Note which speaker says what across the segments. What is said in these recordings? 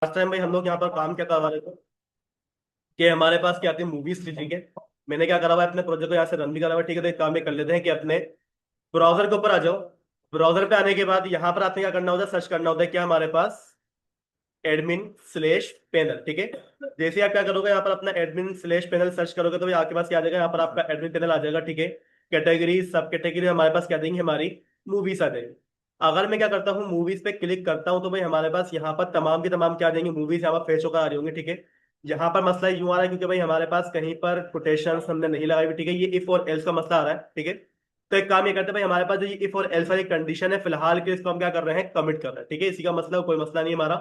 Speaker 1: Last time भाई हम लोग यहाँ पर काम क्या करवा रहे थे कि हमारे पास क्या आती है मूवीज थी। ठीक है, मैंने क्या करा हुआ है अपने प्रोजेक्ट को यहाँ से रन भी करा हुआ है। ठीक है, तो एक काम ये कर लेते हैं कि अपने ब्राउजर के ऊपर आ जाओ। ब्राउजर पे आने के बाद यहाँ पर आपने क्या करना होता है, सर्च करना होता है क्या हमारे पास एडमिन/पैनल। ठीक है, जैसे ही आप क्या करोगे यहाँ पर अपना एडमिन/पैनल सर्च करोगे तो ये आपके पास क्या आ जाएगा, यहाँ पर आपका एडमिन पैनल आ जाएगा। ठीक है, कैटेगरी सब कैटेगरी हमारे पास क्या देंगे, हमारी मूवीज आ जाएंगी। अगर मैं क्या करता हूँ मूवीज पे क्लिक करता हूँ तो भाई हमारे पास यहाँ पर तमाम की तमाम क्या आ जाएंगी, मूवीज यहाँ पर फेच होकर आ रही होंगी। ठीक है, यहाँ पर मसला यूं आ रहा है क्योंकि भाई हमारे पास कहीं पर कोटेशन हमने नहीं लगाई हुई। ठीक है, ये इफ और एल्स का मसला आ रहा है। ठीक है, तो एक काम ये करते हैं भाई, हमारे पास जो ये इफ और एल्स वाली कंडीशन है फिलहाल के इसको हम क्या कर रहे हैं, कमिट कर रहे हैं। ठीक है, इसी का मसला कोई मसला नहीं है हमारा।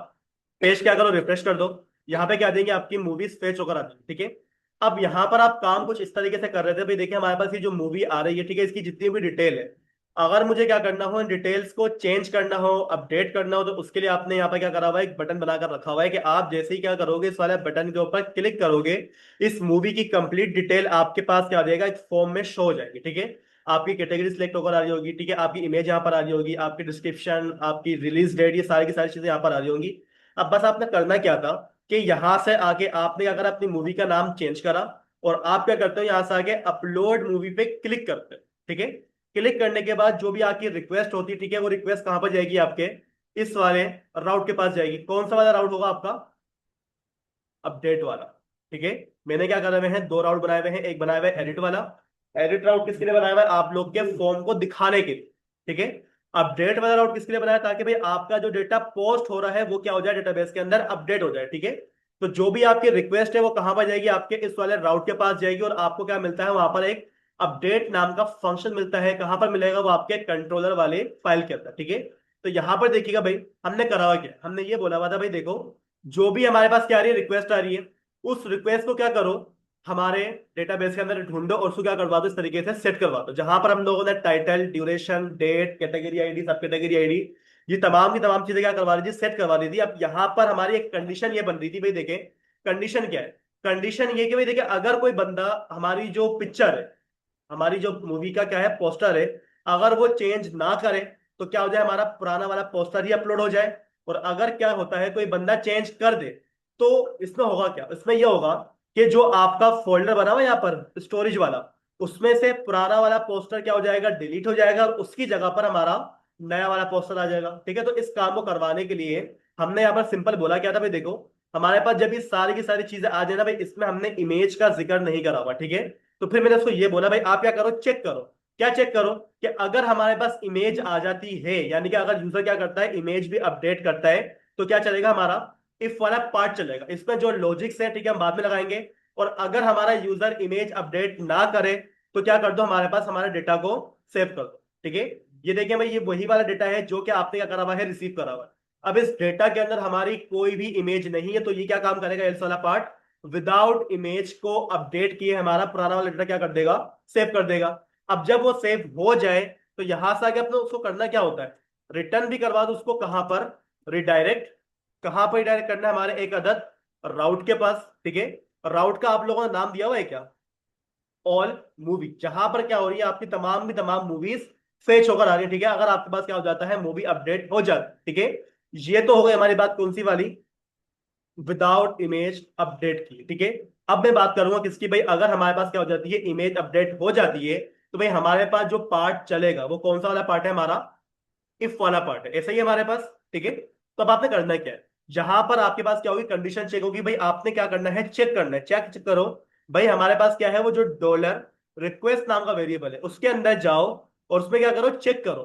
Speaker 1: पेज क्या करो, रिफ्रेश कर दो। यहाँ पे क्या देंगे, आपकी मूवीज फेच होकर आती है। ठीक है, अब यहाँ पर आप काम कुछ इस तरीके से कर रहे थे भाई, देखिए हमारे पास ये जो मूवी आ रही है, ठीक है, इसकी जितनी भी डिटेल है, अगर मुझे क्या करना हो इन डिटेल्स को चेंज करना हो, अपडेट करना हो, तो उसके लिए आपने यहाँ पर क्या करा हुआ है, एक बटन बनाकर रखा हुआ है कि आप जैसे ही क्या करोगे इस वाले बटन के ऊपर क्लिक करोगे, इस मूवी की कंप्लीट डिटेल आपके पास क्या हो जाएगा, एक फॉर्म में शो हो जाएगी। ठीक है, आपकी कैटेगरी सिलेक्ट होकर आ रही होगी। ठीक है, आपकी इमेज यहाँ पर आ रही होगी, आपकी डिस्क्रिप्शन, आपकी रिलीज डेट, ये सारी की सारी चीजें यहाँ पर आ रही होंगी। अब बस आपने करना क्या था कि यहां से आके आपने अगर अपनी मूवी का नाम चेंज करा और आप क्या करते हो, यहां से आके अपलोड मूवी पे क्लिक करते हो। ठीक है, क्लिक करने के बाद जो भी आपकी रिक्वेस्ट होती है, ठीक है, वो रिक्वेस्ट कहां पर जाएगी, आपके इस वाले राउट के पास जाएगी। कौन सा वाला राउट होगा आपका, अपडेट वाला। ठीक है, मैंने क्या करा हुए हैं, दो राउट बनाए हुए हैं, एक बनाया हुआ है एडिट वाला। एडिट राउट किसके लिए बनाया हुआ है, आप लोग के फॉर्म को दिखाने के लिए। ठीक है, अपडेट वाला राउट किसके लिए बनाया, ताकि भाई आपका जो डेटा पोस्ट हो रहा है वो क्या हो जाए, डेटाबेस के अंदर अपडेट हो जाए। ठीक है, तो जो भी आपकी रिक्वेस्ट है वो कहां पर जाएगी, आपके इस वाले राउट के पास जाएगी और आपको क्या मिलता है वहां पर, एक अपडेट नाम का फंक्शन मिलता है। कहां पर मिलेगा, वो आपके कंट्रोलर वाले फाइल के अंदर। ठीक है, तो यहां पर देखिएगा भाई, हमने करा हुआ क्या, हमने ये बोला हुआ था भाई देखो, जो भी हमारे पास क्या आ रही है, रिक्वेस्ट आ रही है, उस रिक्वेस्ट को क्या करो, हमारे डेटाबेस के अंदर ढूंढो और उसको क्या करवा दो, इस तरीके से सेट करवा दो, जहां पर हम लोगों ने title, duration, date, category ID, सब कैटेगरी आईडी, ये तमाम की तमाम चीजें क्या करवा दी थी, सेट करवा दी थी। अब यहाँ पर हमारी एक कंडीशन ये बन रही थी भाई, देखें कंडीशन क्या है। कंडीशन ये कि भाई देखिए, अगर कोई बंदा हमारी जो पिक्चर है, हमारी जो मूवी का क्या है पोस्टर है, अगर वो चेंज ना करे तो क्या हो जाए, हमारा पुराना वाला पोस्टर ही अपलोड हो जाए। और अगर क्या होता है, कोई बंदा चेंज कर दे तो इसमें होगा क्या, इसमें यह होगा कि जो आपका फोल्डर बना हुआ है यहाँ पर स्टोरेज वाला, उसमें से पुराना वाला पोस्टर क्या हो जाएगा, डिलीट हो जाएगा और उसकी जगह पर हमारा नया वाला पोस्टर आ जाएगा। ठीक है, तो इस काम को करवाने के लिए हमने यहाँ पर सिंपल बोला क्या था भाई, देखो हमारे पास जब ये सारी की सारी चीजें आ जाए ना भाई, इसमें हमने इमेज का जिक्र नहीं करा हुआ। ठीक है, तो फिर मैंने उसको ये बोला भाई आप क्या करो, चेक करो। क्या चेक करो, कि अगर हमारे पास इमेज आ जाती है, यानी कि अगर यूजर क्या करता है, इमेज भी अपडेट करता है, तो क्या चलेगा, हमारा इफ वाला पार्ट चलेगा। इसमें जो लॉजिक्स है, ठीक है, हम बाद में लगाएंगे। और अगर हमारा यूजर इमेज अपडेट ना करे तो क्या कर दो, हमारे पास हमारे डेटा को सेव कर दो। ठीक है, ये देखिए भाई, ये वही वाला डेटा है जो कि आपने क्या करा हुआ है, रिसीव करा हुआ है। अब इस डेटा के अंदर हमारी कोई भी इमेज नहीं है, तो ये क्या काम करेगा, एल्स वाला पार्ट विदाउट इमेज को अपडेट किए हमारा पुराना वाला डेटा क्या कर देगा, सेव कर देगा। अब जब वो सेव हो जाए तो यहां से आगे अपने उसको करना क्या होता है, रिटर्न भी करवा दो उसको, कहां पर, रिडायरेक्ट। कहां पर रिडायरेक्ट करना है, हमारे एक अदद राउट के पास। ठीक है, राउट का आप लोगों ने नाम दिया हुआ है क्या, ऑल मूवी, जहां पर क्या हो रही है, आपकी तमाम की तमाम मूवीज फेच होकर आ रही है। ठीक है, अगर आपके पास क्या हो जाता है, मूवी अपडेट हो जाती है। ठीक है, ये तो हो गई हमारी बात कौन सी वाली, विदाउट इमेज अपडेट की। ठीक है, अब मैं बात करूंगा किसकी भाई, अगर हमारे पास क्या हो जाती है, इमेज अपडेट हो जाती है, तो भाई हमारे पास जो पार्ट चलेगा वो कौन सा वाला पार्ट है, हमारा इफ वाला पार्ट है। ऐसा ही है हमारे पास। ठीक है, तो अब आपने करना क्या है, जहां पर आपके पास क्या होगी, कंडीशन चेक होगी, भाई आपने क्या करना है, चेक करना है, चेक करो भाई हमारे पास क्या है, वो जो डॉलर रिक्वेस्ट नाम का वेरिएबल है उसके अंदर जाओ और उसमें क्या करो, चेक करो।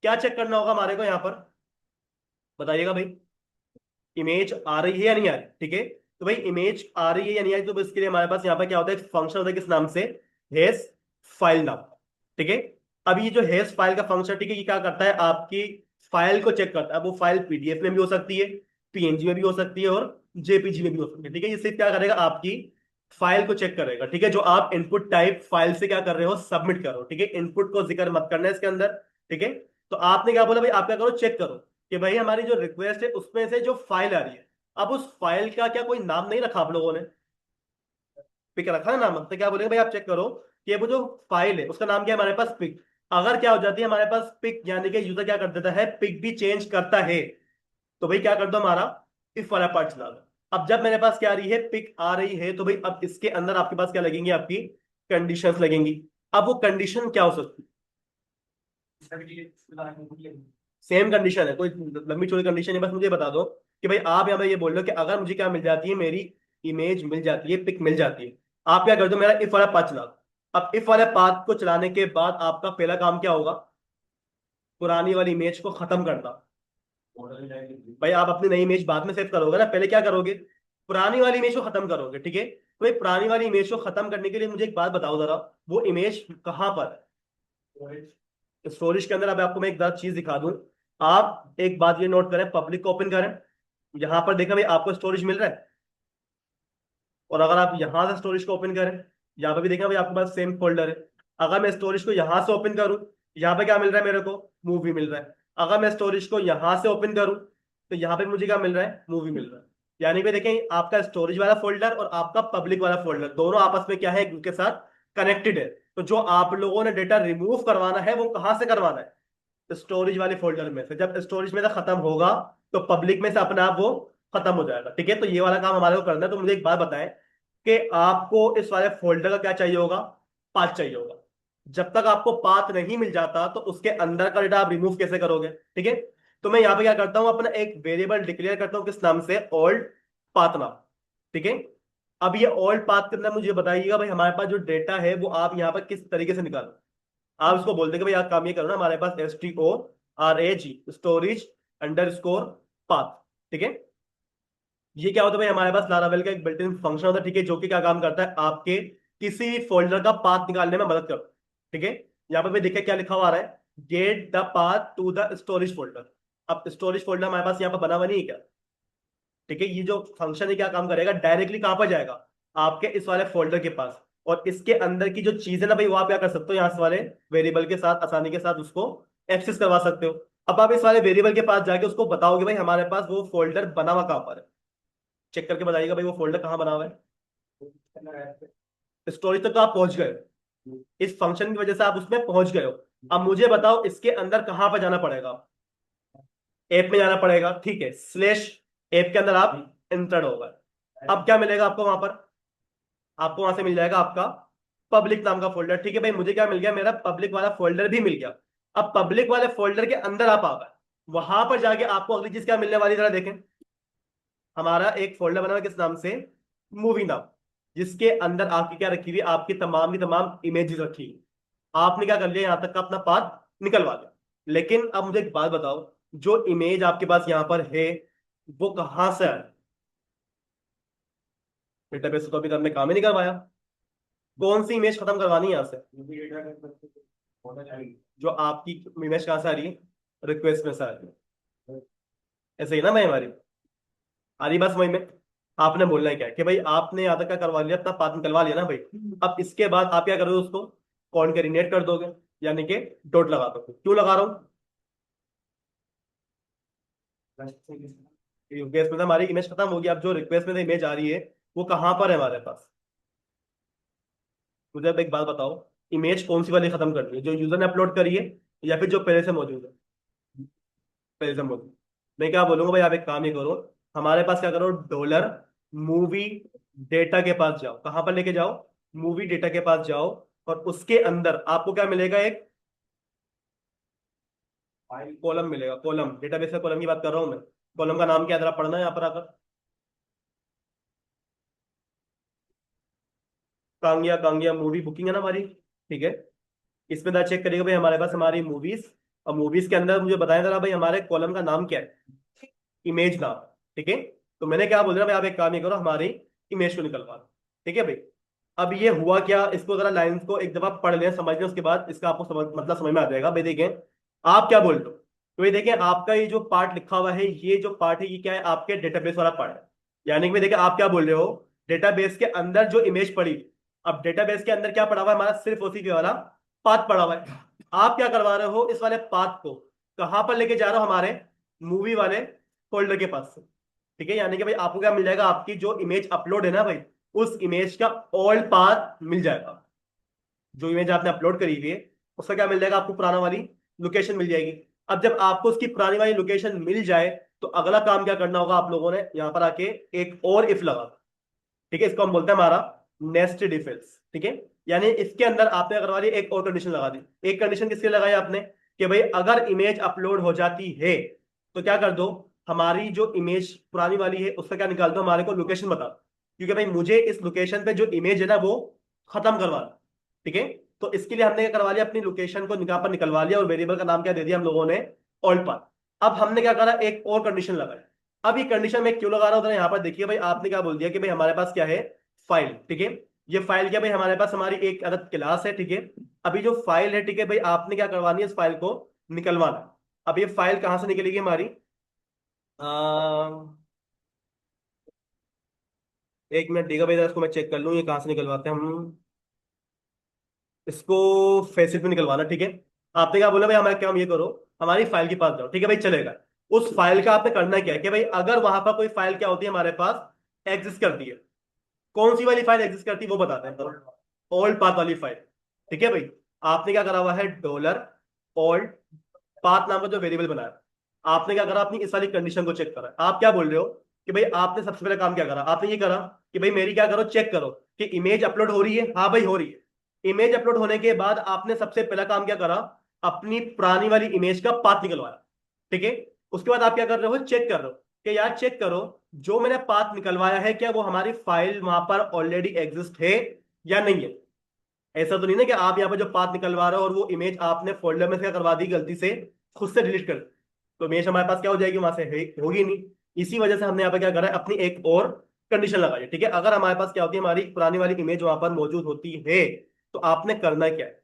Speaker 1: क्या चेक करना होगा हमारे को यहाँ पर, बताइएगा भाई, इमेज आ रही है या नहीं आ रही। ठीक है, तो भाई इमेज आ रही है या नहीं आ रही, तो इसके लिए हमारे पास यहाँ पर क्या होता है, एक फंक्शन होता है किस नाम से, हेस फाइल नाम। ठीक है, अब ये जो हेस फाइल का फंक्शन, ठीक है, ये क्या करता है, आपकी फाइल को चेक करता है। अब वो फाइल पीडीएफ में भी हो सकती है, पीएनजी में भी हो सकती है और जेपीजी में भी हो सकती है। ठीक है, ये सिर्फ क्या करेगा, आपकी फाइल को चेक करेगा। ठीक है, जो आप इनपुट टाइप फाइल से क्या कर रहे हो, सबमिट करो। ठीक है, इनपुट को जिक्र मत करना है इसके अंदर। ठीक है, तो आपने क्या बोला भाई, आप क्या करो, चेक करो कि भाई हमारी जो रिक्वेस्ट है उसमें से जो फाइल आ रही है, अब उस फाइल का क्या कोई नाम नहीं रखा आप लोगों ने, पिक रखा है नाम, तो क्या बोलेंगे भाई, आप चेक करो कि वो जो फाइल है उसका नाम क्या है, हमारे पास पिक। अगर क्या हो जाती है हमारे पास पिक, यानी कि यूजर क्या कर देता है, पिक भी चेंज करता है, तो भाई क्या कर दो, हमारा इफ वाला पार्ट चला दो। अब जब मेरे पास क्या आ रही है, पिक आ रही है, तो भाई अब इसके अंदर आपके पास क्या लगेंगी, आपकी कंडीशंस लगेंगी। अब वो कंडीशन क्या हो सकती है, सेम कंडीशन है, कोई लंबी चौड़ी कंडीशन है, बस मुझे बता दो कि भाई आप यहाँ पे ये बोल रहे हो कि अगर मुझे क्या मिल जाती है, मेरी इमेज मिल जाती है, पिक मिल जाती है, आप क्या कर दो, मेरा इफ वाला पाथ चला दो। अब इफ वाले पाथ को चलाने के बाद आपका पहला काम क्या होगा, पुरानी वाली इमेज को खत्म करना। भाई आप अपनी नई इमेज बाद में सेव करोगे ना, पहले क्या करोगे, पुरानी वाली इमेज को खत्म करोगे, ठीक है। तो भाई पुरानी वाली इमेज को खत्म करने के लिए मुझे एक बात बताओ जरा, वो इमेज कहाँ पर है स्टोरेज के अंदर। अब आपको मैं एक बात चीज दिखा दूं, आप एक बात ये नोट करें, पब्लिक को ओपन करें, यहां पर देखा भाई आपको स्टोरेज मिल रहा है, और अगर आप यहां से स्टोरेज को ओपन करें, यहाँ पे भी देखा भाई आपके पास सेम फोल्डर है। अगर मैं स्टोरेज को यहां से ओपन करूं, यहाँ पे क्या मिल रहा है मेरे को, मूवी मिल रहा है। अगर मैं स्टोरेज को यहां से ओपन करूं, तो यहाँ पे मुझे क्या मिल रहा है, मूवी मिल रहा है। यानी कि देखें, आपका स्टोरेज वाला फोल्डर और आपका पब्लिक वाला फोल्डर दोनों आपस में क्या है, एक दूसरे के साथ कनेक्टेड है। तो जो आप लोगों ने डेटा रिमूव करवाना है, वो कहां से करवाना है, स्टोरेज वाले फोल्डर में से। जब स्टोरेज में से खत्म होगा, तो पब्लिक में से अपने आप वो खत्म हो जाएगा, ठीक है। तो ये वाला काम हमारे को करना है। तो मुझे एक बात बताएं कि आपको इस वाले फोल्डर का क्या चाहिए होगा, पाथ चाहिए होगा। जब तक आपको पाथ नहीं मिल जाता, तो उसके अंदर का डेटा आप रिमूव कैसे करोगे, ठीक है। तो मैं यहाँ पे क्या करता हूँ, अपना एक वेरिएबल डिक्लेयर करता हूँ, किस नाम से, ओल्ड पाथ नाम, ठीक है। अब ये ओल्ड पाथ के अंदर मुझे बताइएगा भाई, हमारे पास जो डेटा है वो आप यहाँ पर किस तरीके से निकालो। आप इसको बोलते हैं कि भाई आप काम ये करो ना, हमारे पास STORAG स्टोरेज अंडरस्कोर पाथ, ठीक है। ये क्या होता है भाई, हमारे पास लारावेल का एक बिल्ट इन फंक्शन होता है, ठीक है, जो कि क्या काम करता है, आपके किसी भी फोल्डर का पाथ निकालने में मदद करता है, ठीक है। यहाँ पे देखिए क्या लिखा हुआ आ रहा है, get the path to the storage folder. अब स्टोरेज फोल्डर हमारे पास यहाँ पर बना हुआ नहीं है क्या, ठीक है। ये जो फंक्शन है क्या काम करेगा, डायरेक्टली कहां पर जाएगा, आपके इस वाले फोल्डर के पास। और इसके अंदर की जो चीज है ना भाई, वो आप क्या कर सकते हो, यहाँ से वाले वेरिएबल के साथ आसानी के साथ उसको एक्सेस करवा सकते हो। अब आप इस वाले वेरिएबल के पास जाके उसको बताओगे भाई हमारे पास वो फोल्डर बना हुआ कहां पर है, चेक करके बताइएगा भाई वो फोल्डर कहाँ बना हुआ है। स्टोरेज तक तो आप पहुंच गए हो, इस फंक्शन की वजह से आप उसमें पहुंच गए हो। अब मुझे बताओ इसके अंदर कहां पर जाना पड़ेगा, ऐप में जाना पड़ेगा, ठीक है, स्लैश ऐप के अंदर आप इंटर होगा। अब क्या मिलेगा आपको वहां पर, आपको वहां से मिल जाएगा आपका पब्लिक नाम का फोल्डर, ठीक है भाई। मुझे क्या मिल गया, मेरा पब्लिक वाला फोल्डर भी मिल गया। अब पब्लिक वाले फोल्डर के अंदर आप आ गए, वहां पर जाके आपको अगली चीज क्या मिलने वाली, जरा देखें। हमारा एक फोल्डर बना हुआ है, किस नाम से, मूवी नाम, जिसके अंदर आपकी क्या रखी हुई है, आपकी तमाम की तमाम इमेजेस रखी हुई। आपने क्या कर लिया, यहां तक का अपना पाथ निकलवा लिया। लेकिन अब मुझे एक बात बताओ, जो इमेज आपके पास यहां पर है, वो कहां से है, डेटाबेस तो अभी तक हमने काम ही नहीं करवाया। कौन सी इमेज खत्म करवानी है यहाँ से, जो आपकी इमेज कहां से आ रही है, रिक्वेस्ट में से आ रही है, ऐसे ही ना भाई, हमारी आ रही बात समझ में। आपने बोलना है क्या कि भाई आपने यहाँ तक क्या करवा लिया, अपना पाथ निकलवा लिया ना भाई। अब इसके बाद आप क्या करोगे, उसको कॉनकैटिनेट कर दोगे, यानी कि डॉट लगा दोगे। क्यों लगा रहा हूँ, रिक्वेस्ट में से हमारी इमेज खत्म होगी। अब जो रिक्वेस्ट में से इमेज आ रही है, वो कहां पर है हमारे पास। मुझे अब एक बात बताओ, इमेज कौन सी वाली खत्म करनी है, जो यूजर ने अपलोड करी है, या फिर जो पहले से मौजूद है, पहले से मौजूद। मैं क्या बोलूंगा भाई, आप एक काम ही करो, हमारे पास क्या करो, डॉलर मूवी डेटा के पास जाओ, कहां पर लेके जाओ, मूवी डेटा के पास जाओ। और उसके अंदर आपको क्या मिलेगा, एक कॉलम मिलेगा, कॉलम डेटाबेस का कॉलम की बात कर रहा हूं मैं। कॉलम का नाम क्या है, जरा पढ़ना है यहाँ पर आकर, कांगिया, कांगिया मूवी बुकिंग है ना हमारी, ठीक है। इसमें जरा चेक करिएगा भाई, हमारे पास हमारी मूवीज, और मूवीज के अंदर मुझे बताया जरा भाई, हमारे कॉलम का नाम क्या है, इमेज नाम, ठीक है। तो मैंने क्या बोल रहा भाई, आप एक काम ही करो, हमारी इमेज को निकलवा लो, ठीक है भाई। अब ये हुआ क्या, इसको जरा लाइंस को एक दफा पढ़ लें, समझ लें, उसके बाद इसका आपको मतलब समझ में आ जाएगा भाई। देखें आप क्या बोल रहे हो, तो ये देखें आपका ये जो पार्ट लिखा हुआ है, ये जो पार्ट है, ये क्या है, आपके डेटाबेस वाला पार्ट है। यानी कि भाई देखें आप क्या बोल रहे हो, डेटाबेस के अंदर जो इमेज पड़ी, अब डेटाबेस के अंदर क्या पड़ा हुआ है हमारा, सिर्फ उसी के वाला पाथ पड़ा हुआ है। आप क्या करवा रहे हो, इस वाले पाथ को कहां पर लेके जा रहे हो, हमारे मूवी वाले फोल्डर के पास से, ठीक है। यानी कि भाई आपको क्या मिल जाएगा, आपकी जो इमेज अपलोड है ना भाई, उस इमेज का ओल्ड पाथ मिल जाएगा। जो इमेज आपने अपलोड करी हुई है, उसका क्या मिल जाएगा, आपको पुराना वाली लोकेशन मिल जाएगी। अब जब आपको उसकी पुरानी वाली लोकेशन मिल जाए, तो अगला काम क्या करना होगा आप लोगों ने, यहाँ पर आके एक और इफ लगा, ठीक है, इसको हम बोलते हैं हमारा नेस्टेड इफ एल्स, ठीक है। यानी इसके अंदर आपने करवा दी एक और कंडीशन लगा दी। एक कंडीशन किसके लगाई आपने, कि भाई अगर इमेज अपलोड हो जाती है तो क्या कर दो, हमारी जो इमेज पुरानी वाली है उसका क्या निकाल दो, हमारे को लोकेशन बता दो, क्योंकि भाई मुझे इस लोकेशन पे जो इमेज है ना वो खत्म करवाना, ठीक है। तो इसके लिए हमने क्या करवा लिया, अपनी लोकेशन को निकाह पर निकलवा लिया और वेरिएबल का नाम क्या दे दिया हम लोगों ने, ऑल्ट पाथ। अब हमने क्या करा, एक और कंडीशन लगाई। अब ये कंडीशन मैं क्यों लगा रहा हूं, यहाँ पर देखिए भाई, आपने क्या बोल दिया कि भाई हमारे पास क्या है, फाइल, ठीक है। ये फाइल क्या भाई, हमारे पास हमारी एक अलग क्लास है, ठीक है। अभी जो फाइल है, ठीक है भाई, आपने क्या करवानी है, इस फाइल को निकलवाना। अब ये फाइल कहां से निकलेगी हमारी, आ, एक मिनट देगा भाई, जरा इसको मैं चेक कर लूँ ये कहां से निकलवाते हैं हम इसको। फेसिल पे निकलवाना, ठीक है। आपने क्या बोला भाई, हमारे क्या, हम ये करो, हमारी फाइल के पास जाओ, ठीक है भाई, चलेगा। उस फाइल का आपने करना क्या है कि भाई अगर वहां पर कोई फाइल क्या होती है हमारे पास एग्जिस्ट करती है, कौन सी वाली फाइल एग्जिस्ट करती है वो बताते हैं, ओल्ड पाथ वाली फाइल, ठीक है भाई। आपने क्या करा हुआ है, डॉलर ओल्ड पाथ नाम का जो वेरिएबल बनाया, आपने क्या करा, अपनी इस वाली कंडीशन को चेक करा। आप क्या बोल रहे हो कि भाई आपने सबसे पहले काम क्या करा, आपने ये करा कि भाई मेरी क्या करो, चेक करो कि इमेज अपलोड हो रही है, हाँ भाई हो रही है। इमेज अपलोड होने के बाद आपने सबसे पहला काम क्या करा, अपनी पुरानी वाली इमेज का पाथ निकलवाया, ठीक है। उसके बाद आप क्या कर रहे हो, चेक कर रहे हो कि यार चेक करो जो मैंने पाथ निकलवाया है क्या वो हमारी फाइल वहां पर ऑलरेडी एग्जिस्ट है या नहीं है। ऐसा तो नहीं ना कि आप यहाँ पर जो पाथ निकलवा रहे हो और वो इमेज आपने फोल्डर में से क्या करवा दी गलती से, खुद से डिलीट कर दी, तो इमेज हमारे पास क्या हो जाएगी, वहां से होगी नहीं। इसी वजह से हमने यहाँ पर क्या करा है, अपनी एक और कंडीशन लगाई है, ठीक है। अगर हमारे पास क्या होती है, हमारी पुरानी वाली इमेज वहां पर मौजूद होती है तो आपने करना क्या है,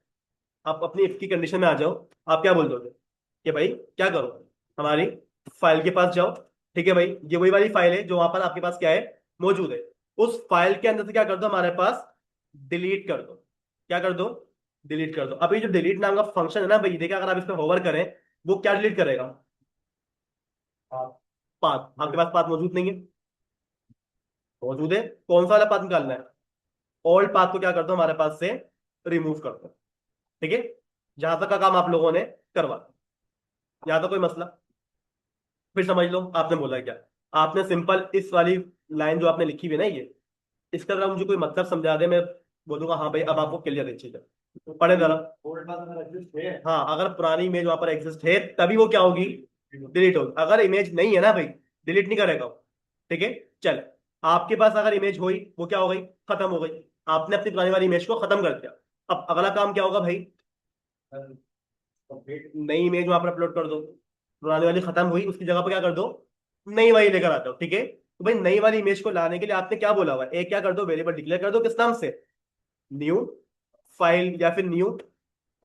Speaker 1: आप अपनी इफ की कंडीशन में आ जाओ। आप क्या बोल दोगे कि भाई क्या करो, हमारी फाइल के पास जाओ, ठीक है भाई, ये वही वाली फाइल है जो वहां पर आपके पास क्या है, मौजूद है। उस फाइल के अंदर से क्या कर दो, हमारे पास डिलीट कर दो। क्या कर दो, डिलीट कर दो। अभी जो डिलीट नाम का फंक्शन है ना भाई, देखिए अगर आप इस पर होवर करें, वो क्या डिलीट करेगा, पाथ। आपके पास पाथ मौजूद नहीं है, मौजूद है, कौन सा वाला पाथ निकालना है, ओल्ड पाथ को क्या कर दो हमारे पास से रिमूव कर दो, ठीक है। जहां तक का काम आप लोगों ने करवा दिया। यहाँ तो कोई मसला, फिर समझ लो आपने बोला क्या। आपने सिंपल इस वाली लाइन जो आपने लिखी हुई है ना ये, इसका जरा मुझे कोई मतलब समझा दे, मैं बोलूंगा हाँ भाई अब आपको क्लियर है चीज। पढ़े जरा। हाँ, अगर पुरानी इमेज वहां पर एग्जिस्ट है तभी वो क्या होगी, डिलीट होगी। अगर इमेज नहीं है ना भाई, डिलीट नहीं करेगा वो, ठीक है। चल, आपके पास अगर इमेज हुई वो क्या हो गई, खत्म हो गई। आपने अपनी पुरानी वाली इमेज को खत्म कर दिया। अब अगला काम क्या होगा भाई, नई इमेज वहां पर अपलोड कर दो। पुरानी वाली खत्म हुई, उसकी जगह पर क्या कर दो, नई वाली लेकर आ जाओ, ठीक है। तो भाई नई वाली इमेज को लाने के लिए आपने क्या बोला हुआ है, एक क्या कर दो, वेरिएबल डिक्लेयर कर दो, किस नाम से, न्यू फाइल या फिर न्यू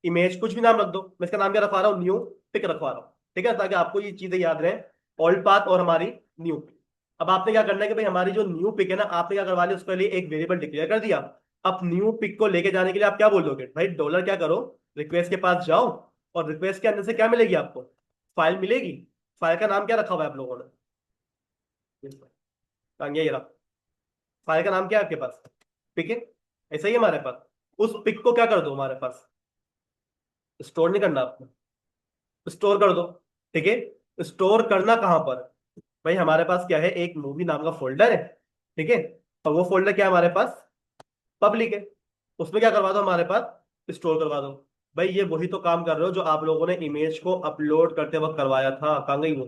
Speaker 1: इमेज, कुछ भी नाम रख दो। मैं इसका नाम क्या रखवा रहा हूँ, न्यू पिक रखवा रहा हूँ, ठीक है, ताकि आपको ये चीजें याद रहे, ओल्ड पाथ और हमारी न्यू पिक। अब आपने क्या करना है कि भाई हमारी जो न्यू पिक है ना, आपने क्या करवा लिया, उसके लिए एक वेरिएबल डिक्लेयर कर दिया। अब न्यू पिक को लेके जाने के लिए आप क्या बोल दोगे भाई, डॉलर क्या करो, रिक्वेस्ट के पास जाओ, और रिक्वेस्ट के अंदर से क्या मिलेगी आपको, फाइल मिलेगी। फाइल का नाम क्या रखा हुआ है आप लोगों ने, ये रहा, फाइल का नाम क्या है आपके पास, पिक है, ऐसा ही है हमारे पास। उस पिक को क्या कर दो हमारे पास, स्टोर नहीं करना आपको, स्टोर कर दो, ठीक है। स्टोर करना कहां पर, भाई हमारे पास क्या है, एक मूवी नाम का फोल्डर है, ठीक है। और वो फोल्डर क्या है हमारे पास, पब्लिक है। उसमें क्या करवा दो हमारे पास, स्टोर करवा दो। भाई ये वही तो काम कर रहे हो जो आप लोगों ने इमेज को अपलोड करते वक्त करवाया था, कहाँ गई वो,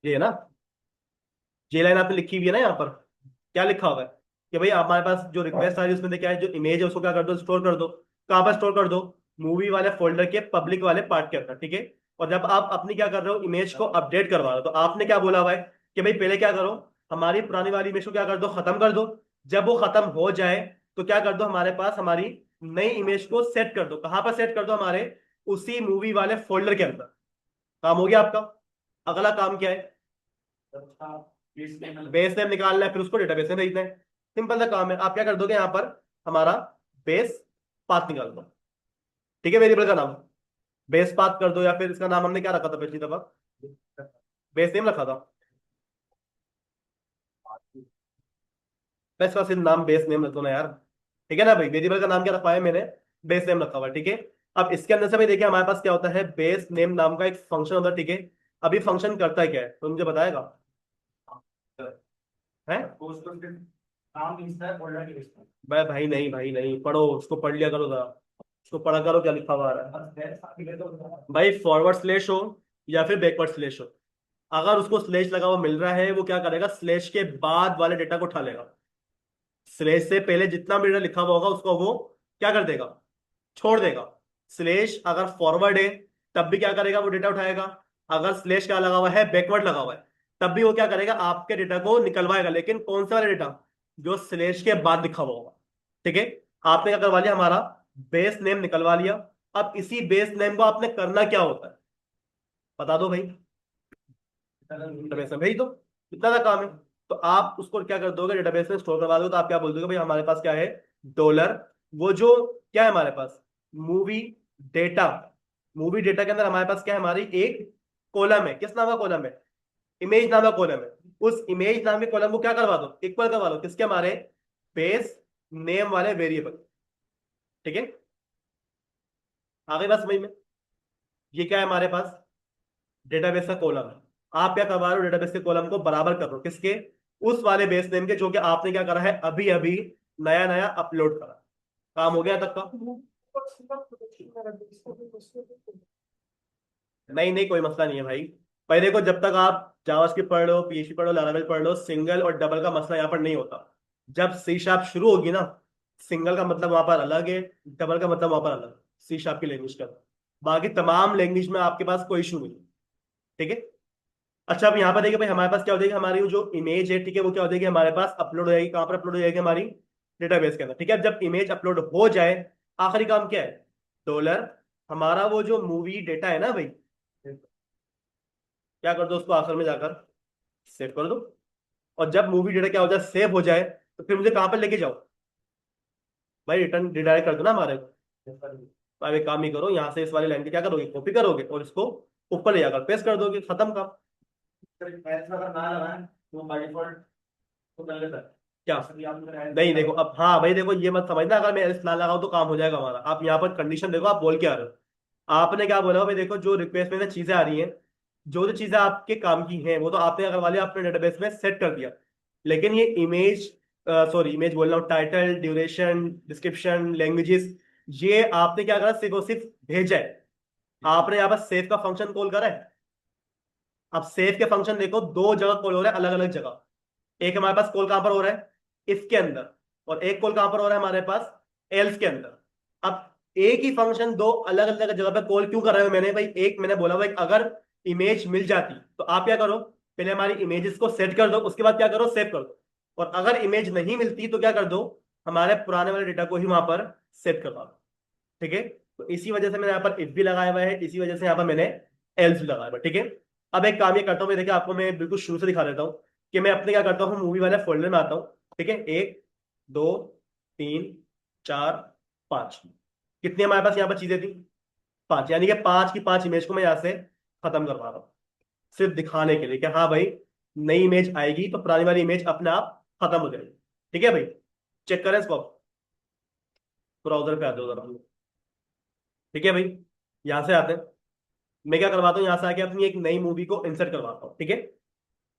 Speaker 1: ये है ना, जे लाइन आपने लिखी हुई है ना यहाँ पर, क्या लिखा हुआ है कि भाई हमारे पास जो रिक्वेस्ट आ रही है उसमें से क्या है, जो इमेज है उसको क्या कर दो, स्टोर कर दो। कहाँ पर स्टोर कर दो, मूवी वाले फोल्डर के पब्लिक वाले पार्ट के अंदर, ठीक है। और जब आप अपनी क्या कर रहे हो, इमेज को अपडेट करवा रहे हो, तो आपने क्या बोला हुआ है कि भाई पहले क्या करो, हमारी पुरानी वाली इमेज को क्या कर दो, खत्म कर दो। जब वो खत्म हो जाए तो क्या कर दो, हमारे पास हमारी नई इमेज को सेट कर दो। कहाँ पर सेट कर दो, हमारे उसी मूवी वाले फोल्डर के अंदर। काम हो गया आपका। अगला काम क्या है, बेस नेम निकालना है, फिर उसको डेटाबेस में भेजना है। सिंपल सा काम है। आप क्या कर दोगे यहाँ पर, हमारा बेस पाथ निकाल दो, ठीक है, वेरिएबल का नाम बेस पाथ कर दो, या फिर इसका नाम हमने क्या रखा था पिछली दफा, बेस नेम रखा था। मैं इसका सिर्फ नाम बेस नेम रख दो ना यार, ठीक है ना भाई, वेरिएबल का नाम क्या रखवाया है मैंने, बेस नेम रखा हुआ है, ठीक है। अब इसके अंदर से भाई देखिए हमारे पास क्या होता है, बेस नेम नाम का एक फंक्शन होता है, ठीक है। अभी फंक्शन करता है क्या है तो मुझे बताएगा है। भाई भाई नहीं, भाई नहीं, पढ़ो उसको, पढ़ लिया करो जरा, उसको पढ़ा करो क्या लिखा हुआ आ रहा है। भाई फॉरवर्ड स्लेश हो या फिर बैकवर्ड स्लेश हो, अगर उसको स्लेश लगा हुआ मिल रहा है वो क्या करेगा, स्लेश के बाद वाले डेटा को उठा लेगा। स्लेश से पहले जितना भी डेटा लिखा हुआ होगा उसको वो क्या कर देगा, छोड़ देगा। स्लेश अगर फॉरवर्ड है तब भी क्या करेगा, वो डेटा उठाएगा। अगर स्लेश क्या लगा हुआ है, बैकवर्ड लगा हुआ है, तब भी वो क्या करेगा, आपके डेटा को निकलवाएगा, लेकिन कौन सा वाला डेटा, जो स्लेश के बाद लिखा हुआ होगा। ठीक है। आपने क्या करवा लिया, हमारा बेस नेम निकलवा लिया। अब इसी बेस नेम को आपने करना क्या होता है, बता दो भाई। डेटाबेस में भेज दो, इतना सा काम है। तो आप उसको क्या कर दोगे, डेटाबेस में स्टोर करवा दोगे। तो आप क्या बोल दोगे, भाई हमारे पास क्या है, डॉलर, वो जो क्या है हमारे पास, मूवी डेटा। मूवी डेटा के अंदर हमारे पास क्या है, हमारी एक कॉलम है, किस नाम का कॉलम है, इमेज नाम का कॉलम है। उस इमेज नाम के कॉलम को क्या करवा दो, इक्वल करवा दो किसके, हमारे बेस नेम वाले वेरिएबल। ठीक है, आ गई बात समझ में। ये क्या है हमारे पास, डेटाबेस का कॉलम है। आप क्या करवा रहे हो, डेटाबेस के कॉलम को बराबर कर रहे हो किसके, उस वाले बेस नेम के जो कि आपने क्या करा है, अभी अभी नया नया अपलोड करा। काम हो गया तक का। नहीं नहीं, कोई मसला नहीं है भाई। भाई देखो, जब तक आप जावास्क्रिप्ट पढ़ लो, पीएचपी पढ़ लो, लैरावेल पढ़ लो, सिंगल और डबल का मसला यहाँ पर नहीं होता। जब सी शार्प शुरू होगी ना, सिंगल का मतलब वहां पर अलग है, डबल का मतलब वहां पर अलग, सी शार्प की लैंग्वेज का। बाकी तमाम लैंग्वेज में आपके पास कोई इशू नहीं। ठीक है। अच्छा, अब यहाँ पर देखिए भाई, हमारे पास क्या हो जाएगी, हमारी वो जो इमेज है, ठीक है, वो क्या हो जाएगी हमारे पास, अपलोड हो जाएगी। कहाँ पर अपलोड हो जाएगी, हमारी डेटाबेस के अंदर। ठीक है, अब जब इमेज अपलोड हो जाए, आखिरी काम क्या है, डॉलर, हमारा वो जो मूवी डेटा है ना भाई, क्या कर दो उसको आखिर में जाकर सेव कर दो। और जब मूवी डेटा क्या हो जाए, सेव हो जाए, तो फिर मुझे कहाँ पर लेके जाओ भाई, रिटर्न रिडायरेक्ट कर दो ना हमारे को। तो अब एक काम ही करो, यहाँ से इस वाली लाइन की क्या करोगे, कॉपी करोगे और इसको ऊपर ले जाकर पेस्ट कर दोगे, खत्म काम। क्या नहीं, देखो अब, हाँ भाई देखो, ये मत समझना अगर मैं एल्स ना लगाऊं तो काम हो जाएगा हमारा। आप यहाँ पर कंडीशन देखो, आप बोल के आ रहे हो। आपने क्या बोला भाई, देखो जो रिक्वेस्ट में से चीजें आ रही हैं, जो जो चीजें आपके काम की हैं वो तो आपने अगर वाले अपने डेटाबेस में सेट कर दिया। लेकिन ये इमेज, सॉरी इमेज बोल रहा हूँ, टाइटल, ड्यूरेशन, डिस्क्रिप्शन, लैंग्वेजेस, ये आपने क्या करा, सिर्फ और सिर्फ भेजा है। आपने यहाँ पर सेव का फंक्शन कॉल करा है। अब सेव के फंक्शन देखो, दो जगह कॉल हो रहा है, अलग अलग जगह। एक हमारे पास कॉल कहां पर हो रहा है, इफ के अंदर, और एक कॉल कहां पर हो रहा है हमारे पास, एल्स के अंदर। अब एक ही फंक्शन दो अलग अलग जगह पे कॉल क्यों कर रहे हो मैंने भाई, एक मैंने बोला भाई अगर इमेज मिल जाती तो आप क्या करो, पहले हमारी इमेजेस को सेट कर दो, उसके बाद क्या करो, सेव कर दो। और अगर इमेज नहीं मिलती तो क्या कर दो, हमारे पुराने वाले डेटा को ही वहां पर सेव करवा दो। ठीक है। तो इसी वजह से मैंने यहाँ पर इफ भी लगाया हुआ है, इसी वजह से यहाँ पर मैंने एल्स भी लगाया हुआ है। ठीक है। अब एक काम ये करता हूँ मैं, देखिए आपको मैं बिल्कुल शुरू से दिखा देता हूँ कि मैं अपने क्या करता हूँ, मूवी वाले फोल्डर में आता हूँ। ठीक है, एक, दो, तीन, चार, पांच, कितनी हमारे पास यहाँ पर चीजें थी, पांच, यानी कि पांच की पांच इमेज को मैं यहाँ से खत्म करवा रहा हूँ, सिर्फ दिखाने के लिए कि हाँ भाई, नई इमेज आएगी तो पुरानी वाली इमेज अपने आप खत्म हो जाएगी। ठीक है भाई, चेक करें इसको, ब्राउजर पे आते हो जरा। ठीक है भाई, यहां से आते हैं। मैं क्या करवाता हूँ, यहां से आके अपनी एक नई मूवी को इंसर्ट करवाता हूँ। ठीक है,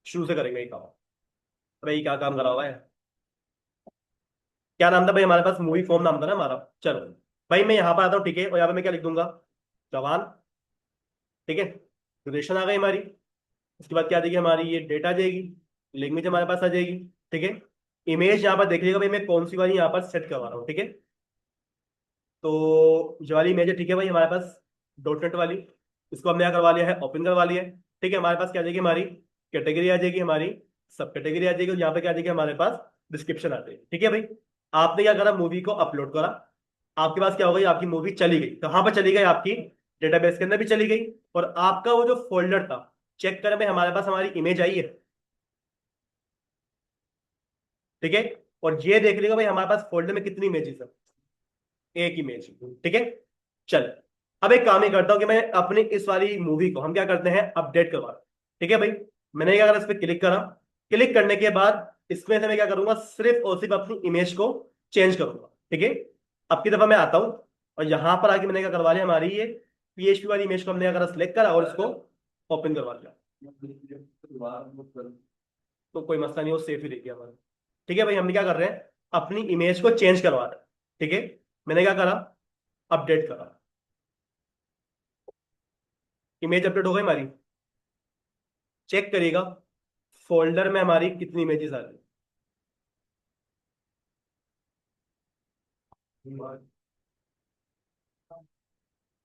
Speaker 1: शुरू से करेंगे ये काम। भाई क्या काम करा हुआ है, क्या नाम था भाई, हमारे पास मूवी फॉर्म नाम था ना हमारा। चलो भाई, मैं यहाँ पर आता हूँ। ठीक है, और यहाँ पे मैं क्या लिख दूंगा, जवान। ठीक है, ड्यूरेशन आ गई हमारी। उसके बाद क्या आ जाएगी हमारी, ये डेट आ जाएगी, लैंग्वेज हमारे पास आ जाएगी। ठीक है, इमेज यहाँ पर देख लीजिएगा भाई, मैं कौन सी वाली यहाँ पर सेट करवा रहा हूँ। ठीक है, तो जो वाली इमेज है, ठीक है भाई, हमारे पास डॉट नेट वाली, इसको हमने यहाँ करवा लिया है, ओपन करवा लिया है। ठीक है, हमारे पास क्या आ जाएगी, हमारी कैटेगरी आ जाएगी, हमारी सब कैटेगरी आ जाएगी, और यहाँ पे क्या आ जाएगी हमारे पास, डिस्क्रिप्शन आ जाएगी। ठीक है भाई, आपने क्या करा, मूवी को अपलोड करा, आपके पास क्या हो गई, आपकी मूवी चली गई, कहाँ पर चली गई, आपकी डेटाबेस के अंदर भी चली गई। और आपका वो जो फोल्डर था, चेक करें भाई, हमारे पास हमारी इमेज आई है। ठीक है, और ये देख लीजिएगा भाई, हमारे पास फोल्डर में कितनी इमेजेस है, एक इमेज। ठीक है, चल, अब एक काम ही करता हूं कि मैं अपनी इस वाली मूवी को हम क्या करते हैं, अपडेट करवा। ठीक है भाई, मैंने क्या करा, इस पर क्लिक करा। क्लिक करने के बाद इसमें से मैं क्या करूंगा, सिर्फ और सिर्फ अपनी इमेज को चेंज करूंगा। ठीक है, अब की दफा मैं आता हूं, और यहाँ पर आके मैंने क्या करवा लिया, हमारी ये पीएचपी वाली इमेज को हमने अगर सिलेक्ट करा और इसको ओपन करवा लिया, तो कोई मसला नहीं, वो सेफ ही रहेगी हमारा। ठीक है भाई, हम क्या कर रहे हैं, अपनी इमेज को चेंज करवा रहे हैं। ठीक है, मैंने क्या करा, अपडेट करा, इमेज अपडेट हो गई हमारी। चेक करिएगा फोल्डर में हमारी कितनी इमेजेस आ रही है।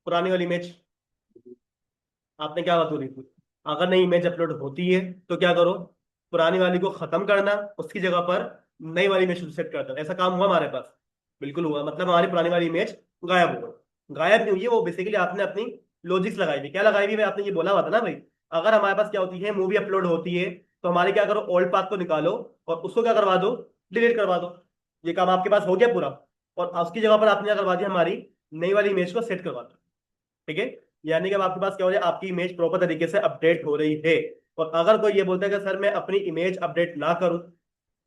Speaker 1: पुरानी वाली इमेज आपने क्या बात हो रही थी, अगर नई इमेज अपलोड होती है तो क्या करो, पुरानी वाली को खत्म करना, उसकी जगह पर नई वाली इमेज सेट कर देना। ऐसा काम हुआ हमारे पास, बिल्कुल हुआ, मतलब हमारी पुरानी वाली इमेज गायब हो गई। गायब नहीं हुई है वो, बेसिकली आपने अपनी लॉजिक्स लगाई हुई। क्या लगाई हुई है, आपने ये बोला हुआ था ना भाई, अगर हमारे पास क्या होती है, मूवी अपलोड होती है, तो हमारे क्या करो, ओल्ड पाथ को निकालो और उसको क्या करवा दो, डिलीट करवा दो। ये काम आपके पास हो गया पूरा, और उसकी जगह पर आपने क्या करवा दिया, हमारी नई वाली इमेज को सेट करवा दो। ठीक है, यानी कि अब आपके पास क्या हो रहा है, आपकी इमेज प्रॉपर तरीके से अपडेट हो रही है। और अगर कोई ये बोलता है कि सर मैं अपनी इमेज अपडेट ना करूं,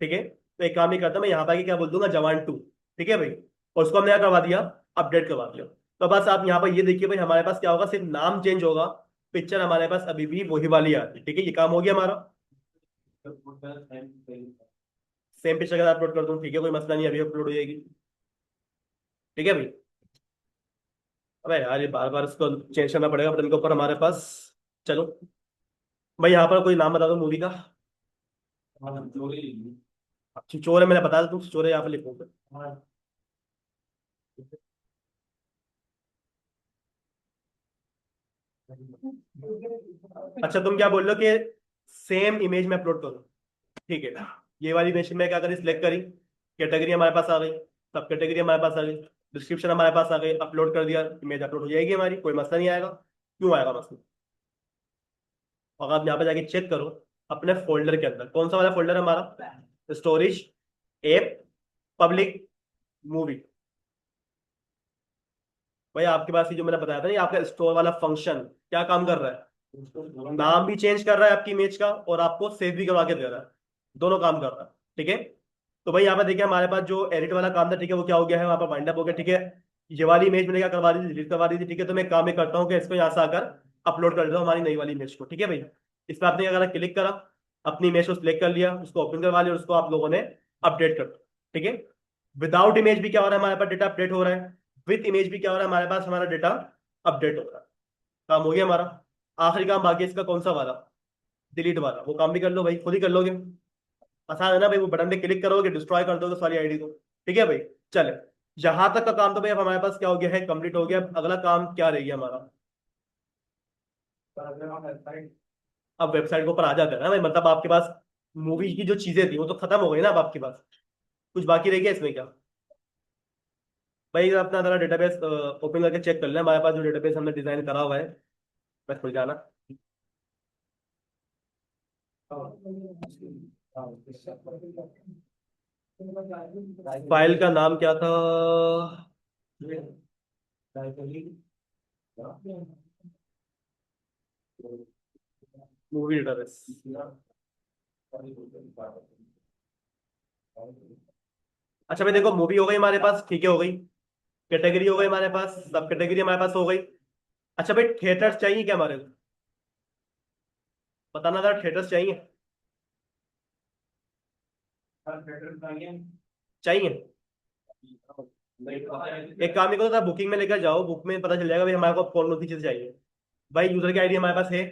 Speaker 1: ठीक है, तो एक काम ही करता हूं, मैं यहाँ पर आके क्या बोल दूंगा, जवान 2। ठीक है भाई, और उसको हमने क्या करवा दिया, अपडेट करवा दिया। तो बस आप यहाँ पर ये देखिए भाई, हमारे पास क्या होगा, सिर्फ नाम चेंज होगा, पिक्चर हमारे पास अभी भी वही वाली आती है। ठीक है, ये काम हो गया हमारा। सेम पिक्चर अगर अपलोड कर दूं, ठीक है, कोई मसला नहीं, अभी अपलोड हो जाएगी। ठीक है भाई, अबे यार ये बार बार इसको चेंज करना पड़ेगा बटन के ऊपर हमारे पास। चलो भाई, यहाँ पर कोई नाम बता दो मूवी का। चोर है, मैंने बता दिया, तुम चोर है यहाँ पे लिखो। अच्छा, तुम क्या बोल रहे हो कि सेम इमेज में अपलोड करो। ठीक है, ये वाली इमेज में क्या करी, सिलेक्ट करी, कैटेगरी हमारे पास आ गई, सब कैटेगरी हमारे पास आ गई, डिस्क्रिप्शन हमारे पास आ गई, अपलोड कर दिया, इमेज अपलोड हो जाएगी हमारी, कोई मसला नहीं आएगा। क्यों आएगा मसला, अगर आप यहाँ पे जाके चेक करो अपने फोल्डर के अंदर, कौन सा वाला फोल्डर है हमारा, स्टोरेज, एप, पब्लिक, मूवी। भाई आपके पास ये जो मैंने बताया था ना, ये आपका स्टोर वाला फंक्शन क्या काम कर रहा है, नाम भी चेंज कर रहा है आपकी इमेज का, और आपको सेव भी करवा के दे रहा है, दोनों काम कर रहा है। ठीक है, तो भाई यहाँ पे देखिए हमारे पास जो एडिट वाला काम था, ठीक है, वो क्या हो गया है, वहां पर वाइंड अप हो गया। ठीक है, ये वाली इमेज मैंने क्या करवा दी थी, डिलीट करवा दी थी। ठीक है, तो मैं एक काम ही करता हूँ कि इसको यहाँ से आकर अपलोड कर देता हूँ हमारी नई वाली इमेज को। ठीक है भाई, इस पर आपने अगर क्लिक करा, अपनी इमेज को सिलेक्ट कर लिया, उसको ओपन करवा लिया और उसको आप लोगों ने अपडेट कर दिया। ठीक है, विदाउट इमेज भी क्या हो रहा है, हमारे पास डेटा अपडेट हो रहा है, विद इमेज भी क्या हो रहा है, हमारे पास हमारा डेटा अपडेट हो रहा है। काम हो गया हमारा। आखिरी काम बाकी है इसका, कौन सा वाला, डिलीट वाला, वो काम भी कर लो भाई, खुद ही कर लोगे। आसान है ना भाई, वो बटन पे क्लिक करोगे, डिस्ट्रॉय कर दोगे सारी आईडी को। ठीक है भाई, चले, जहां तक का काम तो भाई अब हमारे पास क्या हो गया है, कंप्लीट हो गया। अब अगला काम क्या रह गया हमारा, अब वेबसाइट के ऊपर आ जाते हैं ना भाई, मतलब आपके पास मूवी की जो चीजें थी वो तो खत्म हो गई ना, अब आपके पास कुछ बाकी रह गया इसमें क्या। भाई अपना जरा डेटाबेस ओपन करके चेक कर लें, हमारे पास जो डेटाबेस हमने डिजाइन करा हुआ है, बस खुल जाना। फाइल का नाम क्या था, मूवी डेटाबेस। अच्छा भाई देखो, मूवी हो गई हमारे पास, ठीक है, हो गई, कैटेगरी हो गई हमारे पास, सब कैटेगरी हमारे पास हो गई। अच्छा भाई, थिएटर्स चाहिए क्या हमारे को, बताना जरा, थिएटर्स चाहिए, चाहिए। एक काम ही करो, तो बुकिंग में लेकर जाओ, बुक में पता चल जाएगा भाई हमारे को कौन कौन सी चीज चाहिए। भाई यूजर की आईडी हमारे पास है,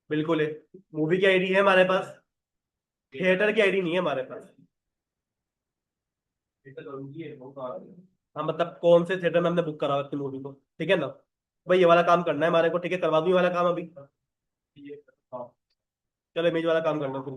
Speaker 1: बिल्कुल है। मूवी की आईडी है हमारे पास, थिएटर की आईडी नहीं है हमारे पास। हाँ, मतलब कौन से थिएटर में हमने बुक करा अपनी मूवी को, ठीक है ना। भाई ये वाला काम करना है हमारे को, ठीक है, करवा दूँ ये वाला काम अभी। चलो इमेज वाला काम करना फिर।